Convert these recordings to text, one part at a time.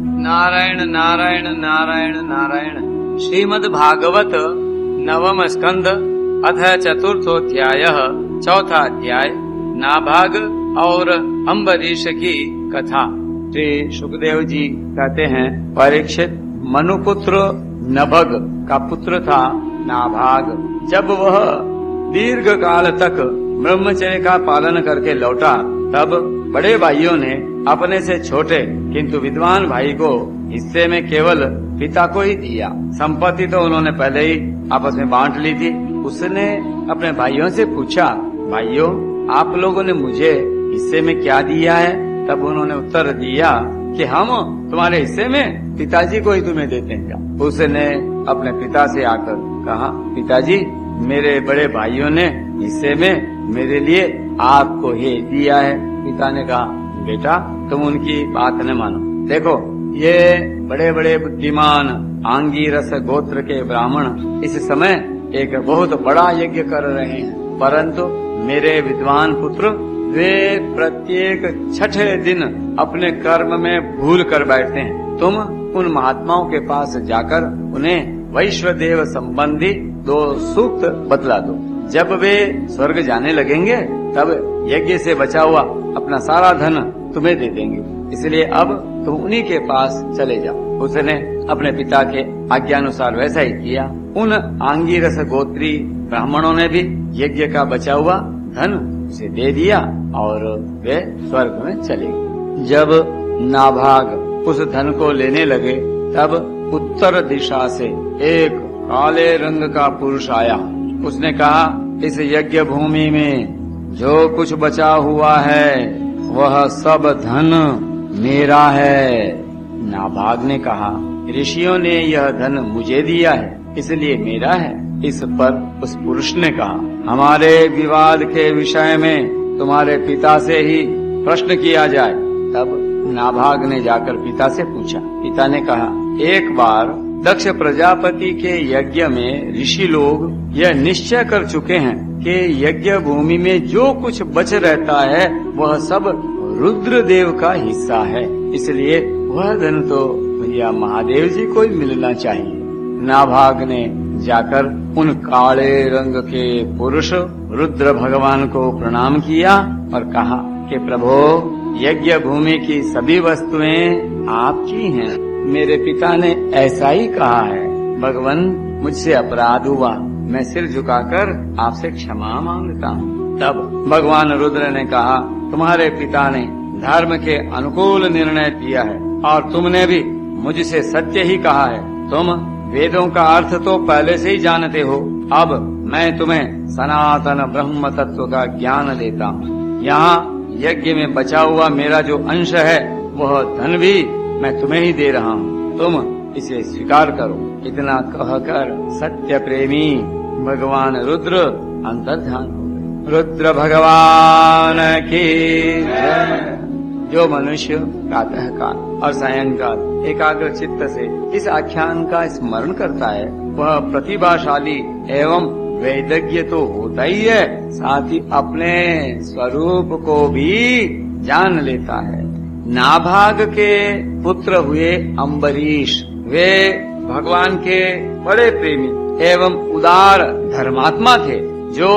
नारायण नारायण नारायण नारायण। श्रीमद् भागवत नवम स्कंद अथ चतुर्थोध्याय चौथा अध्याय नाभाग और अम्बरीश की कथा। श्री सुखदेव जी कहते हैं, परीक्षित, मनुपुत्र नभग का पुत्र था नाभाग। जब वह दीर्घ काल तक ब्रह्मचर्य का पालन करके लौटा, तब बड़े भाइयों ने अपने से छोटे किंतु विद्वान भाई को हिस्से में केवल पिता को ही दिया। संपत्ति तो उन्होंने पहले ही आपस में बांट ली थी। उसने अपने भाइयों से पूछा, भाइयों, आप लोगों ने मुझे हिस्से में क्या दिया है? तब उन्होंने उत्तर दिया कि हम तुम्हारे हिस्से में पिताजी को ही तुम्हें देते हैं। क्या? उसने अपने पिता से आकर कहा, पिताजी, मेरे बड़े भाइयों ने हिस्से में मेरे लिए आपको ही दिया है। पिता ने कहा, बेटा, तुम उनकी बात न मानो। देखो, ये बड़े बड़े बुद्धिमान आंगीरस गोत्र के ब्राह्मण इस समय एक बहुत बड़ा यज्ञ कर रहे हैं, परंतु मेरे विद्वान पुत्र वे प्रत्येक छठे दिन अपने कर्म में भूल कर बैठते हैं। तुम उन महात्माओं के पास जाकर उन्हें वैश्वदेव संबंधी 2 सूक्त बतला दो। जब वे स्वर्ग जाने लगेंगे, तब यज्ञ से बचा हुआ अपना सारा धन तुम्हें दे देंगे। इसलिए अब तुम उन्हीं के पास चले जाओ। उसने अपने पिता के आज्ञानुसार वैसा ही किया। उन आंगीरस गोत्री ब्राह्मणों ने भी यज्ञ का बचा हुआ धन उसे दे दिया और वे स्वर्ग में चले गए। जब नाभाग उस धन को लेने लगे, तब उत्तर दिशा से एक काले रंग का पुरुष आया। उसने कहा, इस यज्ञ भूमि में जो कुछ बचा हुआ है वह सब धन मेरा है। नाभाग ने कहा, ऋषियों ने यह धन मुझे दिया है, इसलिए मेरा है। इस पर उस पुरुष ने कहा, हमारे विवाद के विषय में तुम्हारे पिता से ही प्रश्न किया जाए। तब नाभाग ने जाकर पिता से पूछा। पिता ने कहा, एक बार दक्ष प्रजापति के यज्ञ में ऋषि लोग यह निश्चय कर चुके हैं कि यज्ञ भूमि में जो कुछ बच रहता है वह सब रुद्र देव का हिस्सा है, इसलिए वह धन तो भैया महादेव जी को ही मिलना चाहिए। नाभाग ने जाकर उन काले रंग के पुरुष रुद्र भगवान को प्रणाम किया और कहा कि प्रभो, यज्ञ भूमि की सभी वस्तुएं आपकी हैं। मेरे पिता ने ऐसा ही कहा है। भगवान, मुझसे अपराध हुआ, मैं सिर झुकाकर आपसे क्षमा मांगता हूँ। तब भगवान रुद्र ने कहा, तुम्हारे पिता ने धर्म के अनुकूल निर्णय किया है और तुमने भी मुझसे सत्य ही कहा है। तुम वेदों का अर्थ तो पहले से ही जानते हो। अब मैं तुम्हें सनातन ब्रह्म तत्व का ज्ञान देता हूँ। यहाँ यज्ञ में बचा हुआ मेरा जो अंश है वह धन भी मैं तुम्हें ही दे रहा हूँ, तुम इसे स्वीकार करो। इतना कहकर सत्य प्रेमी भगवान रुद्र अंतर्धान हो गए। रुद्र भगवान की जो मनुष्य प्रातः काल और सायंकाल एकाग्र चित्त से इस आख्यान का स्मरण करता है, वह प्रतिभाशाली एवं वैदज्ञ तो होता ही है, साथ ही अपने स्वरूप को भी जान लेता है। नाभाग के पुत्र हुए अम्बरीश। वे भगवान के बड़े प्रेमी एवं उदार धर्मात्मा थे, जो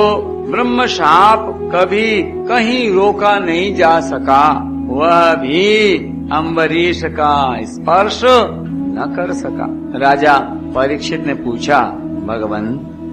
ब्रह्म शाप कभी कहीं रोका नहीं जा सका, वह भी अम्बरीश का स्पर्श न कर सका। राजा परीक्षित ने पूछा, भगवान,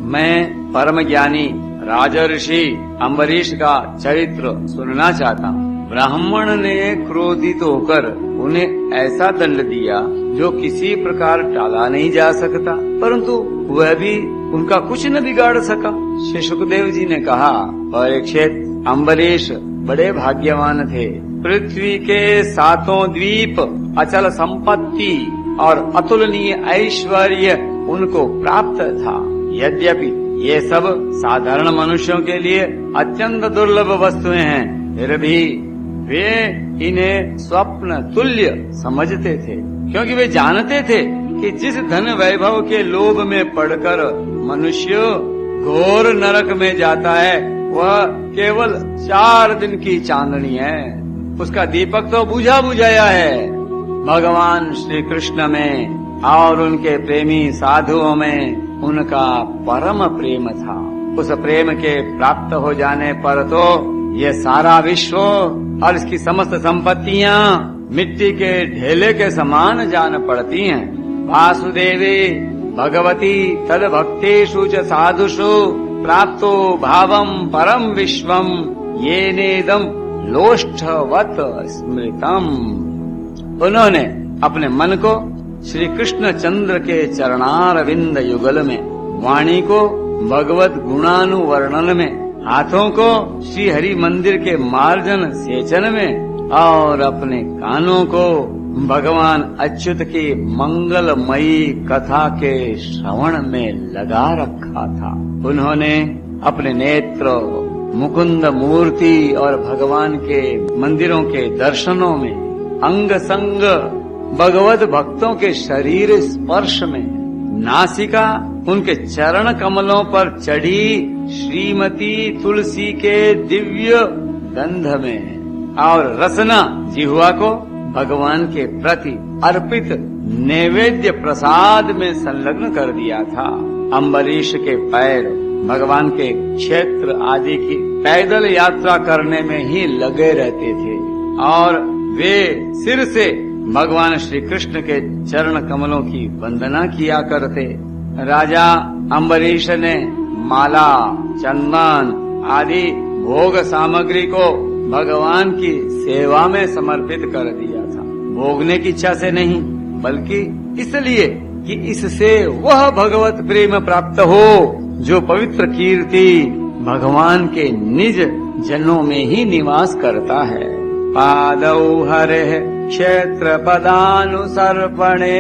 मैं परम ज्ञानी राजर्षि अम्बरीश का चरित्र सुनना चाहता हूँ। ब्राह्मण ने क्रोधित होकर उन्हें ऐसा दंड दिया जो किसी प्रकार टाला नहीं जा सकता, परंतु वह भी उनका कुछ न बिगाड़ सका। श्री सुखदेव जी ने कहा, परीक्षित, अम्बरीश बड़े भाग्यवान थे। पृथ्वी के 7 द्वीप, अचल संपत्ति और अतुलनीय ऐश्वर्य उनको प्राप्त था। यद्यपि ये सब साधारण मनुष्यों के लिए अत्यंत दुर्लभ वस्तुएं हैं, फिर भी वे इन्हें स्वप्न तुल्य समझते थे, क्योंकि वे जानते थे कि जिस धन वैभव के लोभ में पड़कर मनुष्य घोर नरक में जाता है, वह केवल 4 दिन की चांदनी है, उसका दीपक तो बुझा बुझाया है। भगवान श्री कृष्ण में और उनके प्रेमी साधुओं में उनका परम प्रेम था। उस प्रेम के प्राप्त हो जाने पर तो ये सारा विश्व और इसकी समस्त संपत्तियां मिट्टी के ढेले के समान जान पड़ती हैं। वासुदेवी भगवती तद भक्तेषु च साधुषु प्राप्तो भावम परम विश्वम येनेदम लोष्ठवत स्मृतम। उन्होंने अपने मन को श्री कृष्ण चंद्र के चरणारविंद युगल में, वाणी को भगवत गुणानुवर्णन में, हाथों को श्री हरि मंदिर के मार्जन सेचन में और अपने कानों को भगवान अच्युत की मंगलमयी कथा के श्रवण में लगा रखा था। उन्होंने अपने नेत्र मुकुंद मूर्ति और भगवान के मंदिरों के दर्शनों में, अंग संग भगवत भक्तों के शरीर स्पर्श में, नासिका उनके चरण कमलों पर चढ़ी श्रीमती तुलसी के दिव्य गंध में, और रसना जिह्वा को भगवान के प्रति अर्पित नैवेद्य प्रसाद में संलग्न कर दिया था। अम्बरीश के पैर भगवान के क्षेत्र आदि की पैदल यात्रा करने में ही लगे रहते थे और वे सिर से भगवान श्री कृष्ण के चरण कमलों की वंदना किया करते। राजा अम्बरीश ने माला, चंदन आदि भोग सामग्री को भगवान की सेवा में समर्पित कर दिया था। भोगने की इच्छा से नहीं, बल्कि इसलिए कि इससे वह भगवत प्रेम प्राप्त हो जो पवित्र कीर्ति भगवान के निज जनों में ही निवास करता है। पादौ हरे क्षेत्र पदानुसर्पणे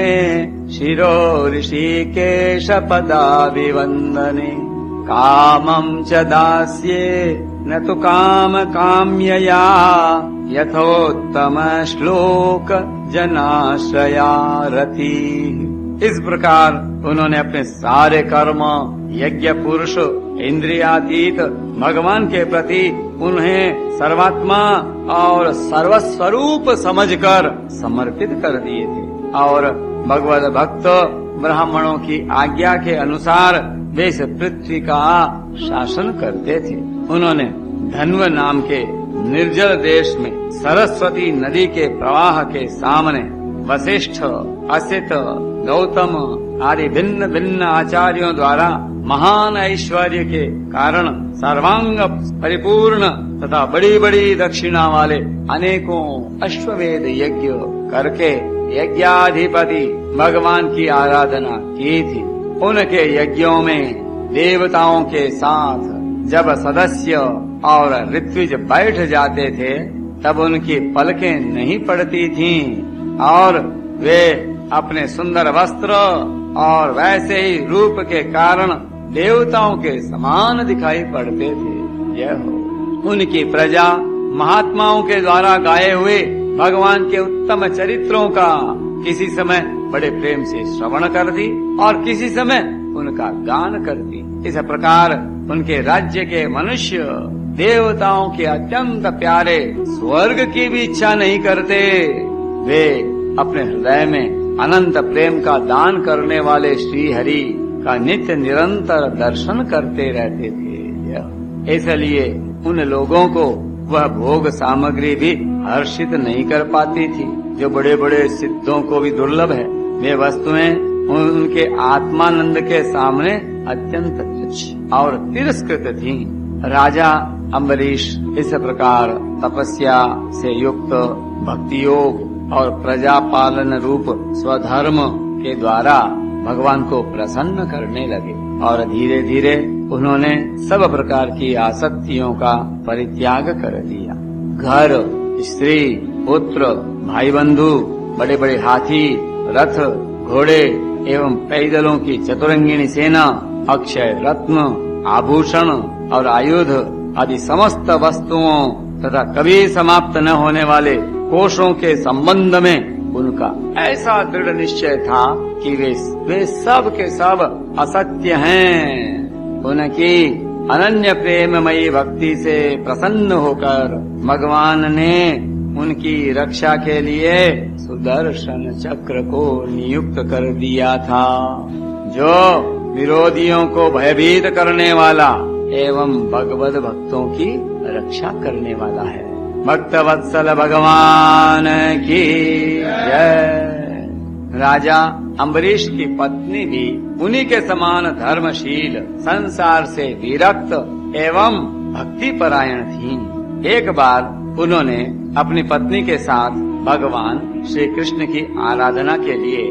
शिरो ऋषिकेश पदाभिवन्दने कामं च दास्ये न तु काम काम्यया यथोत्तम श्लोक जनाश्रया रति। इस प्रकार उन्होंने अपने सारे कर्म यज्ञ पुरुष इंद्रियातीत भगवान के प्रति उन्हें सर्वात्मा और सर्वस्वरूप समझकर समर्पित कर दिए थे और भगवत भक्त ब्राह्मणों की आज्ञा के अनुसार वे इस पृथ्वी का शासन करते थे। उन्होंने धन्व नाम के निर्जल देश में सरस्वती नदी के प्रवाह के सामने वशिष्ठ, असित, गौतम आदि भिन्न भिन्न आचार्यों द्वारा महान ऐश्वर्य के कारण सर्वांग परिपूर्ण तथा बड़ी बड़ी दक्षिणा वाले अनेकों अश्वमेध यज्ञ करके यज्ञाधिपति भगवान की आराधना की थी। उनके यज्ञों में देवताओं के साथ जब सदस्य और ऋत्विज बैठ जाते थे तब उनकी पलकें नहीं पड़ती थीं और वे अपने सुंदर वस्त्र और वैसे ही रूप के कारण देवताओं के समान दिखाई पड़ते थे। यह हो उनकी प्रजा महात्माओं के द्वारा गाए हुए भगवान के उत्तम चरित्रों का किसी समय बड़े प्रेम से श्रवण करती और किसी समय उनका गान करती। इस प्रकार उनके राज्य के मनुष्य देवताओं के अत्यंत प्यारे स्वर्ग की भी इच्छा नहीं करते। वे अपने हृदय में अनंत प्रेम का दान करने वाले श्री हरि का नित्य निरंतर दर्शन करते रहते थे। इसलिए उन लोगों को वह भोग सामग्री भी हर्षित नहीं कर पाती थी जो बड़े बड़े सिद्धों को भी दुर्लभ है। वे वस्तुएं उनके आत्मानंद के सामने अत्यंत तुच्छ और तिरस्कृत थीं। राजा अम्बरीश इस प्रकार तपस्या से युक्त भक्ति योग और प्रजा पालन रूप स्वधर्म के द्वारा भगवान को प्रसन्न करने लगे और धीरे धीरे उन्होंने सब प्रकार की आसक्तियों का परित्याग कर दिया। घर, स्त्री, पुत्र, भाई बंधु, बड़े बड़े हाथी, रथ, घोड़े एवं पैदलों की चतुरंगिणी सेना, अक्षय रत्न, आभूषण और आयुध आदि समस्त वस्तुओं तथा कभी समाप्त न होने वाले कोषों के संबंध में उनका ऐसा दृढ़ निश्चय था कि वे सब के सब असत्य हैं। उनकी अनन्य प्रेममयी भक्ति से प्रसन्न होकर भगवान ने उनकी रक्षा के लिए सुदर्शन चक्र को नियुक्त कर दिया था, जो विरोधियों को भयभीत करने वाला एवं भगवत भक्तों की रक्षा करने वाला है। भक्त वत्सल भगवान की जय। राजा अम्बरीश की पत्नी भी उन्हीं के समान धर्मशील, संसार से विरक्त एवं भक्ति परायण थीं। एक बार उन्होंने अपनी पत्नी के साथ भगवान श्री कृष्ण की आराधना के लिए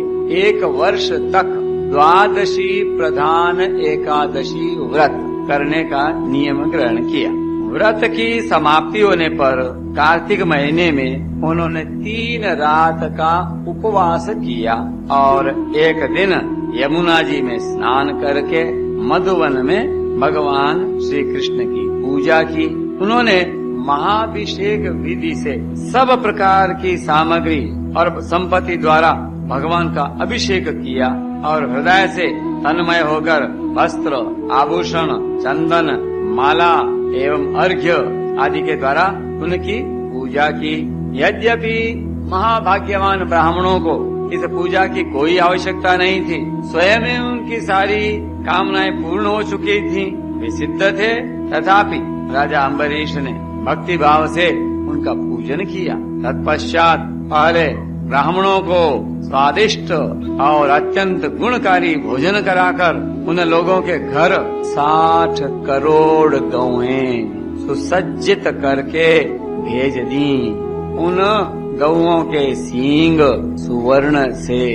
1 वर्ष तक 12 प्रधान एकादशी व्रत करने का नियम ग्रहण किया। व्रत की समाप्ति होने पर कार्तिक महीने में उन्होंने 3 रात का उपवास किया और एक दिन यमुना जी में स्नान करके मधुवन में भगवान श्री कृष्ण की पूजा की। उन्होंने महाभिषेक विधि से सब प्रकार की सामग्री और संपत्ति द्वारा भगवान का अभिषेक किया और हृदय से तन्मय होकर वस्त्र, आभूषण, चंदन, माला एवं अर्घ्य आदि के द्वारा उनकी पूजा की। यद्यपि महाभाग्यवान ब्राह्मणों को इस पूजा की कोई आवश्यकता नहीं थी, स्वयं में उनकी सारी कामनाएं पूर्ण हो चुकी थीं, वे सिद्ध थे, तथापि राजा अम्बरीश ने भक्ति भाव से उनका पूजन किया। तत्पश्चात पहले ब्राह्मणों को स्वादिष्ट और अत्यंत गुणकारी भोजन कराकर उन लोगों के घर 60 करोड़ गौएं सुसज्जित करके भेज दी। उन गौओं के सींग सुवर्ण से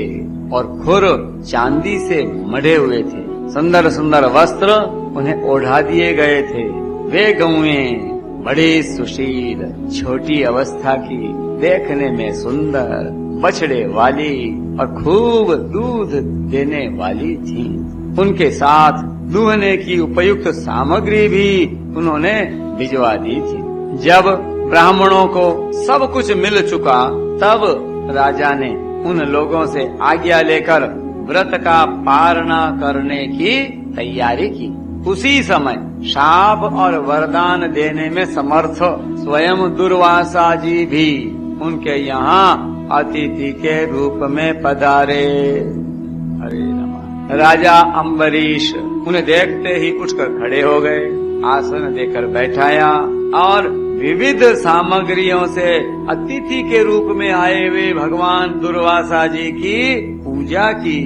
और खुर चांदी से मढ़े हुए थे। सुंदर सुंदर वस्त्र उन्हें ओढ़ा दिए गए थे। वे गौएं बड़ी सुशील, छोटी अवस्था की, देखने में सुंदर, बछड़े वाली और खूब दूध देने वाली थी। उनके साथ दूहने की उपयुक्त सामग्री भी उन्होंने भिजवा दी थी। जब ब्राह्मणों को सब कुछ मिल चुका, तब राजा ने उन लोगों से आज्ञा लेकर व्रत का पारणा करने की तैयारी की। उसी समय शाप और वरदान देने में समर्थ स्वयं दुर्वासा जी भी उनके यहाँ अतिथि के रूप में पधारे। हरे नमः। राजा अम्बरीश उन्हें देखते ही उठकर खड़े हो गए, आसन देकर बैठाया और विविध सामग्रियों से अतिथि के रूप में आए हुए भगवान दुर्वासा जी की पूजा की।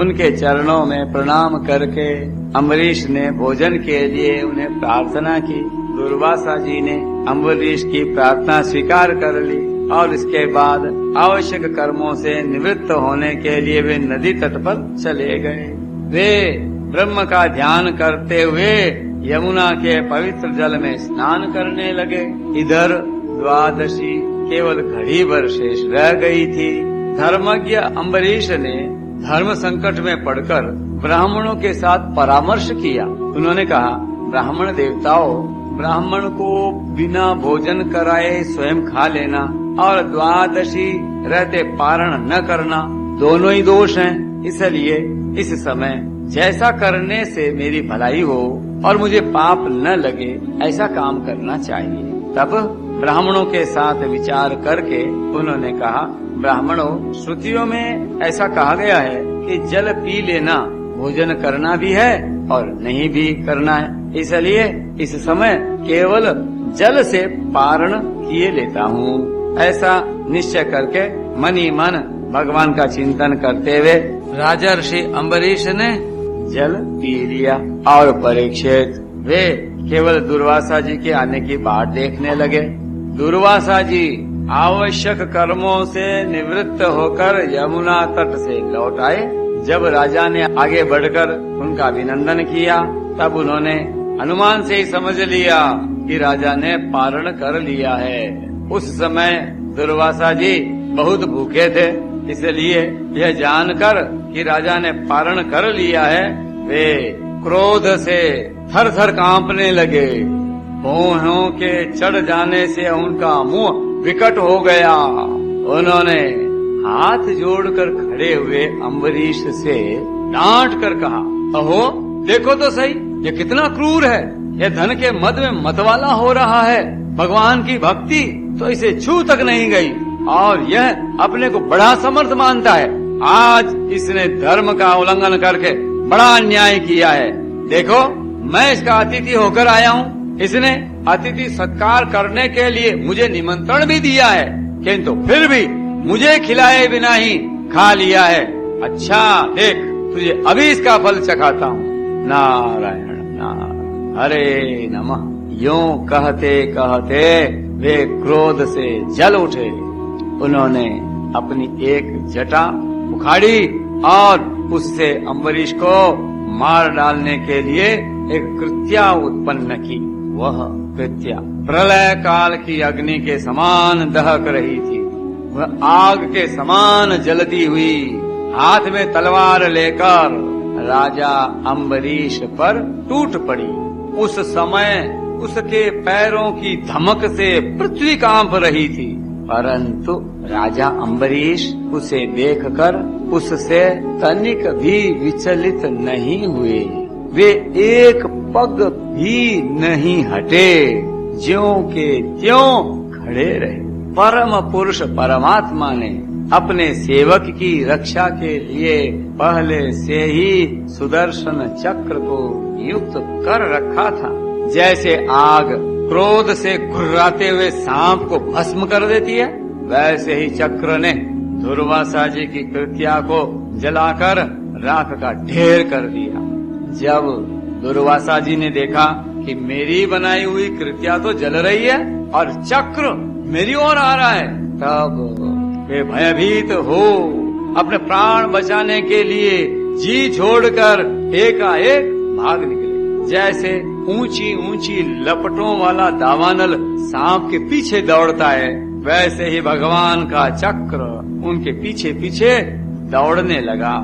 उनके चरणों में प्रणाम करके अम्बरीश ने भोजन के लिए उन्हें प्रार्थना की। दुर्वासा जी ने अम्बरीश की प्रार्थना स्वीकार कर ली और इसके बाद आवश्यक कर्मों से निवृत्त होने के लिए वे नदी तट पर चले गए। वे ब्रह्म का ध्यान करते हुए यमुना के पवित्र जल में स्नान करने लगे। इधर द्वादशी केवल घड़ी भर शेष रह गई थी। धर्मज्ञ अम्बरीश ने धर्म संकट में पड़कर ब्राह्मणों के साथ परामर्श किया। उन्होंने कहा, ब्राह्मण देवताओं, ब्राह्मण को बिना भोजन कराए स्वयं खा लेना और द्वादशी रहते पारण न करना दोनों ही दोष हैं। इसलिए इस समय जैसा करने से मेरी भलाई हो और मुझे पाप न लगे, ऐसा काम करना चाहिए। तब ब्राह्मणों के साथ विचार करके उन्होंने कहा, ब्राह्मणों, श्रुतियों में ऐसा कहा गया है कि जल पी लेना भोजन करना भी है और नहीं भी करना है। इसलिए इस समय केवल जल से पारण किए लेता हूँ। ऐसा निश्चय करके मन ही मन भगवान का चिंतन करते हुए राजा ऋषि अम्बरीश ने जल पी लिया और परीक्षित वे केवल दुर्वासा जी के आने की बाट देखने लगे। दुर्वासा जी आवश्यक कर्मों से निवृत्त होकर यमुना तट से लौट आए। जब राजा ने आगे बढ़कर उनका अभिनंदन किया, तब उन्होंने अनुमान से ही समझ लिया कि राजा ने पारण कर लिया है। उस समय दुर्वासा जी बहुत भूखे थे, इसलिए यह जानकर कि राजा ने पारण कर लिया है, वे क्रोध से थर थर कांपने लगे। भौहों के चढ़ जाने से उनका मुंह विकट हो गया। उन्होंने हाथ जोड़कर खड़े हुए अम्बरीश से डांट कर कहा, अहो देखो तो सही, ये कितना क्रूर है। यह धन के मद में मतवाला हो रहा है। भगवान की भक्ति तो इसे छू तक नहीं गई और यह अपने को बड़ा समर्थ मानता है। आज इसने धर्म का उल्लंघन करके बड़ा अन्याय किया है। देखो, मैं इसका अतिथि होकर आया हूँ। इसने अतिथि सत्कार करने के लिए मुझे निमंत्रण भी दिया है, किंतु फिर भी मुझे खिलाए बिना ही खा लिया है। अच्छा देख, तुझे अभी इसका फल चखाता हूँ। नारायण नारायण, हरे नमः। यूं कहते कहते वे क्रोध से जल उठे। उन्होंने अपनी एक जटा उखाड़ी और उससे अम्बरीश को मार डालने के लिए एक कृत्या उत्पन्न की। वह कृत्या प्रलय काल की अग्नि के समान दहक रही थी। वह आग के समान जलती हुई हाथ में तलवार लेकर राजा अम्बरीश पर टूट पड़ी। उस समय उसके पैरों की धमक से पृथ्वी कांप रही थी, परंतु राजा अम्बरीश उसे देखकर उससे तनिक भी विचलित नहीं हुए। वे एक पग भी नहीं हटे, ज्यों के त्यों खड़े रहे। परम पुरुष परमात्मा ने अपने सेवक की रक्षा के लिए पहले से ही सुदर्शन चक्र को नियुक्त कर रखा था। जैसे आग क्रोध से घुर्राते हुए सांप को भस्म कर देती है, वैसे ही चक्र ने दुर्वासा जी की कृत्या को जलाकर राख का ढेर कर दिया। जब दुर्वासा जी ने देखा कि मेरी बनाई हुई कृत्या तो जल रही है और चक्र मेरी ओर आ रहा है, तब वे भयभीत हो अपने प्राण बचाने के लिए जी छोड़कर एकाएक भाग निकले। जैसे ऊंची ऊंची लपटों वाला दावानल सांप के पीछे दौड़ता है, वैसे ही भगवान का चक्र उनके पीछे पीछे दौड़ने लगा।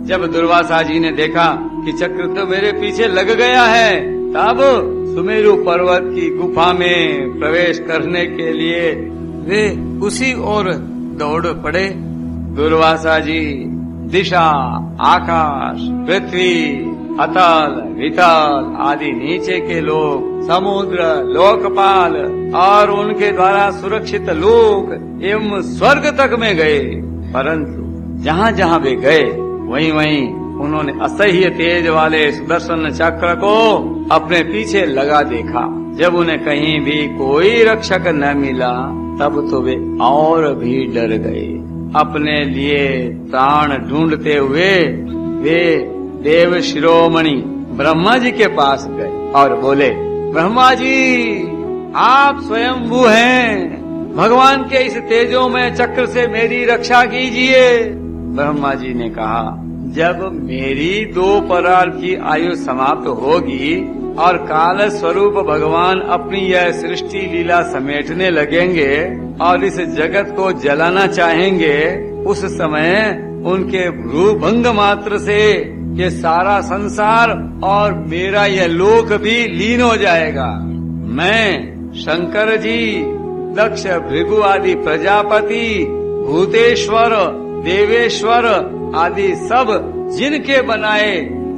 जब दुर्वासा जी ने देखा कि चक्र तो मेरे पीछे लग गया है, तब सुमेरु पर्वत की गुफा में प्रवेश करने के लिए वे उसी ओर दौड़ पड़े। दुर्वासा जी दिशा, आकाश, पृथ्वी, अतल वितल आदि नीचे के लोग, समुद्र, लोकपाल और उनके द्वारा सुरक्षित लोक एवं स्वर्ग तक में गए। परंतु जहाँ जहाँ वे गए वहीं वहीं उन्होंने असह्य तेज वाले सुदर्शन चक्र को अपने पीछे लगा देखा। जब उन्हें कहीं भी कोई रक्षक न मिला, तब तो वे और भी डर गए। अपने लिए प्राण ढूंढते हुए वे देव शिरोमणि ब्रह्मा जी के पास गए और बोले, ब्रह्मा जी आप स्वयंभू हैं, भगवान के इस तेजोमय चक्र से मेरी रक्षा कीजिए। ब्रह्मा जी ने कहा, जब मेरी 2 परार की आयु समाप्त होगी और काल स्वरूप भगवान अपनी यह सृष्टि लीला समेटने लगेंगे और इस जगत को जलाना चाहेंगे, उस समय उनके भ्रूभंग मात्र से ये सारा संसार और मेरा यह लोक भी लीन हो जाएगा। मैं शंकर जी, दक्ष, भृगु आदि प्रजापति, भूतेश्वर, देवेश्वर आदि सब जिनके बनाए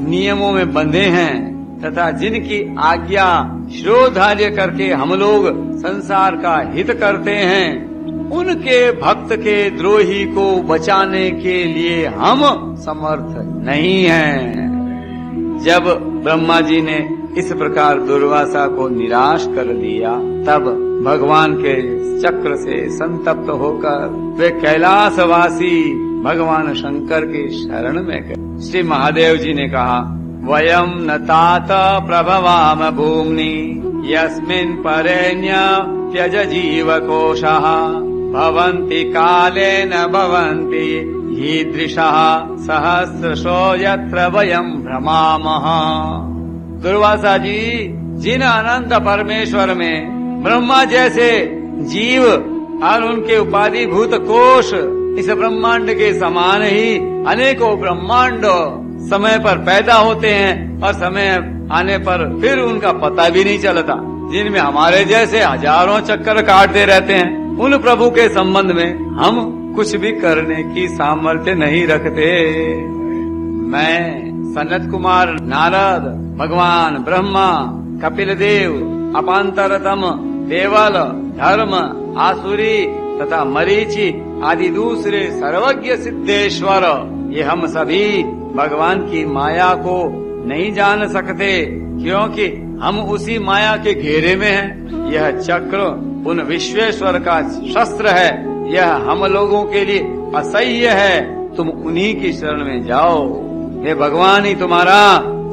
नियमों में बंधे हैं तथा जिनकी आज्ञा शिरोधार्य करके हम लोग संसार का हित करते हैं, उनके भक्त के द्रोही को बचाने के लिए हम समर्थ नहीं हैं। जब ब्रह्मा जी ने इस प्रकार दुर्वासा को निराश कर दिया, तब भगवान के चक्र से संतप्त होकर वे कैलाशवासी भगवान शंकर के शरण में गए। श्री महादेव जी ने कहा, वयम न तात प्रभवाम भूम्नि यस्मिन् परेण्य त्यज जीवकोशः भवन्ति काले न भवन्ति ईदृशः सहस्रशो यत्र वयम भ्रमामः। दुर्वासा जी, जिन अनंत परमेश्वर में ब्रह्मा जैसे जीव और उनके उपाधि भूत कोश इस ब्रह्मांड के समान ही अनेकों ब्रह्मांड समय पर पैदा होते हैं और समय आने पर फिर उनका पता भी नहीं चलता, जिनमें हमारे जैसे हजारों चक्कर काटते रहते हैं, उन प्रभु के संबंध में हम कुछ भी करने की सामर्थ्य नहीं रखते। मैं सनत कुमार नारद, भगवान ब्रह्मा, कपिल देव, अपांतरतम देवल, धर्म, आसुरी तथा मरीचि आदि दूसरे सर्वज्ञ सिद्धेश्वर, ये हम सभी भगवान की माया को नहीं जान सकते, क्योंकि हम उसी माया के घेरे में हैं। यह चक्र उन विश्वेश्वर का शस्त्र है, यह हम लोगों के लिए असह्य है। तुम उन्हीं की शरण में जाओ, हे भगवान ही तुम्हारा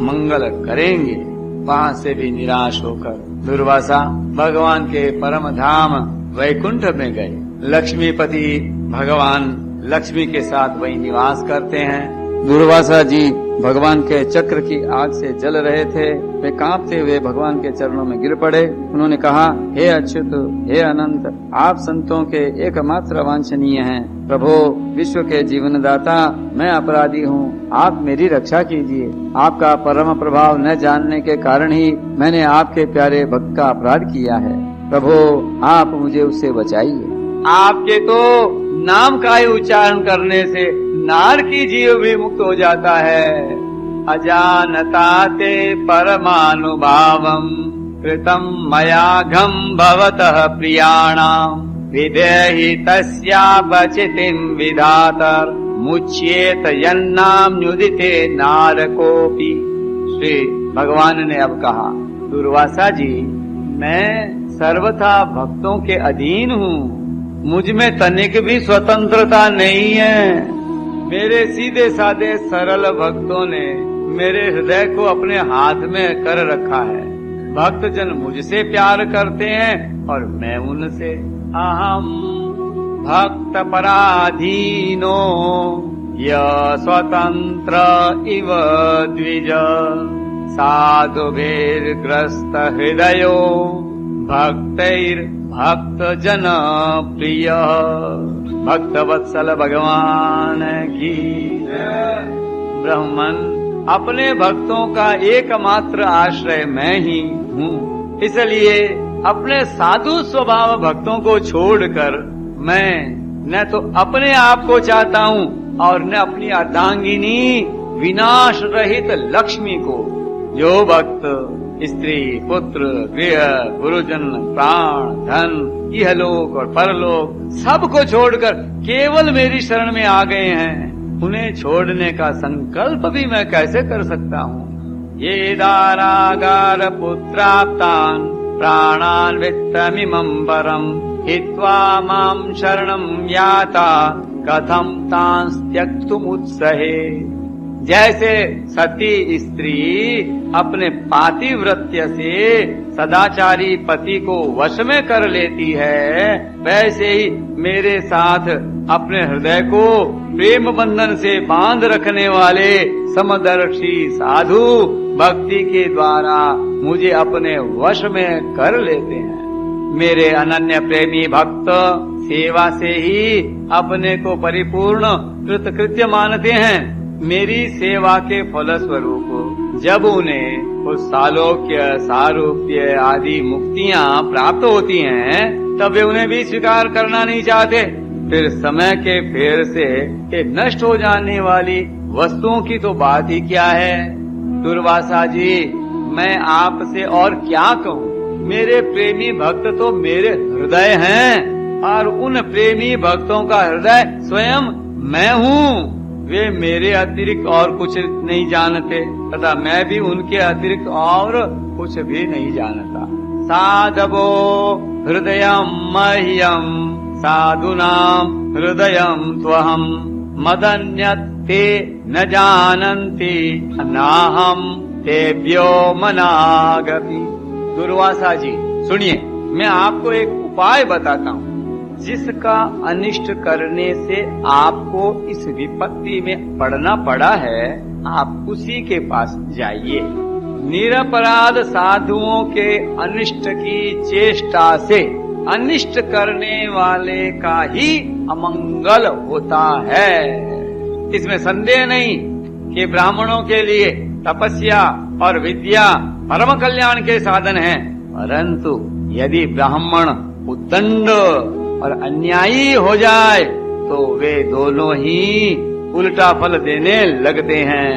मंगल करेंगे। वहाँ से भी निराश होकर दुर्वासा भगवान के परम धाम वैकुंठ में गए। लक्ष्मीपति भगवान लक्ष्मी के साथ वही निवास करते हैं। दुर्वासा जी भगवान के चक्र की आग से जल रहे थे। वे कांपते हुए भगवान के चरणों में गिर पड़े। उन्होंने कहा, हे अच्युत, हे अनंत, आप संतों के एकमात्र वांछनीय हैं। प्रभो, विश्व के जीवनदाता, मैं अपराधी हूँ, आप मेरी रक्षा कीजिए। आपका परम प्रभाव न जानने के कारण ही मैंने आपके प्यारे भक्त का अपराध किया है। प्रभो, आप मुझे उससे बचाइए। आपके तो नाम का ही उच्चारण करने से नार की जीव भी मुक्त हो जाता है। अजानता ते परमानुभावम कृतम मयाघम भवतः प्रियाणाम विदेहि तस्यापचितिं विधातर मुच्येत यन्नाम्युदिते नारकोपि। श्री भगवान ने अब कहा, दुर्वासा जी, मैं सर्वथा भक्तों के अधीन हूँ, मुझ में तनिक भी स्वतंत्रता नहीं है। मेरे सीधे साधे सरल भक्तों ने मेरे हृदय को अपने हाथ में कर रखा है। भक्त जन मुझसे प्यार करते हैं और मैं उनसे। अहम भक्त पराधीनो य स्वतंत्र इव द्विज साधुभिर्ग्रस्त हृदयो भक्तैर भक्त जन प्रिय। भक्त वत्सल भगवान की। ब्राह्मण अपने भक्तों का एकमात्र आश्रय मैं ही हूँ, इसलिए अपने साधु स्वभाव भक्तों को छोड़कर मैं न तो अपने आप को चाहता हूँ और न अपनी अर्धांगिनी विनाश रहित लक्ष्मी को। जो भक्त स्त्री, पुत्र, गृह, गुरुजन, प्राण, धन, इहलोक और परलोक सबको छोड़कर केवल मेरी शरण में आ गए हैं, उन्हें छोड़ने का संकल्प भी मैं कैसे कर सकता हूँ। ये दारागार पुत्राप्तान प्राणान वित्तमिमं परम हित्वा मां शरणं याता कथम तांस त्यक्तुमुत्सहे। जैसे सती स्त्री अपने पातिव्रत्य से सदाचारी पति को वश में कर लेती है, वैसे ही मेरे साथ अपने हृदय को प्रेम बंधन से बांध रखने वाले समदर्शी साधु भक्ति के द्वारा मुझे अपने वश में कर लेते हैं। मेरे अनन्य प्रेमी भक्त सेवा से ही अपने को परिपूर्ण कृतकृत्य मानते हैं। मेरी सेवा के फलस्वरूप जब उन्हें उस सालोक्य, सारूप्य आदि मुक्तियां प्राप्त होती हैं, तब वे उन्हें भी स्वीकार करना नहीं चाहते। फिर समय के फेर से ये नष्ट हो जाने वाली वस्तुओं की तो बात ही क्या है। दुर्वासा जी, मैं आपसे और क्या कहूँ। मेरे प्रेमी भक्त तो मेरे हृदय हैं और उन प्रेमी भक्तों का हृदय स्वयं मैं हूँ। वे मेरे अतिरिक्त और कुछ नहीं जानते तथा मैं भी उनके अतिरिक्त और कुछ भी नहीं जानता। साधवो हृदयं मह्यं साधुनां हृदयं त्वहं मदन्यते न जानन्ति नाहं तेभ्यो मनागपि। दुर्वासा जी सुनिए, मैं आपको एक उपाय बताता हूँ जिसका अनिष्ट करने से आपको इस विपत्ति में पड़ना पड़ा है। आप उसी के पास जाइए। निरपराध साधुओं के अनिष्ट की चेष्टा से अनिष्ट करने वाले का ही अमंगल होता है। इसमें संदेह नहीं कि ब्राह्मणों के लिए तपस्या और विद्या परम कल्याण के साधन हैं, परंतु यदि ब्राह्मण उद्दंड और अन्यायी हो जाए तो वे दोनों ही उल्टा फल देने लगते हैं।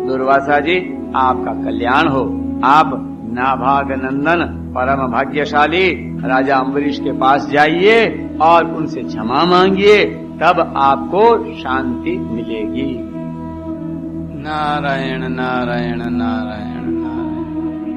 दुर्वासा जी, आपका कल्याण हो। आप नाभाग नंदन परम भाग्यशाली राजा अम्बरीश के पास जाइए और उनसे क्षमा मांगिए, तब आपको शांति मिलेगी। नारायण नारायण नारायण।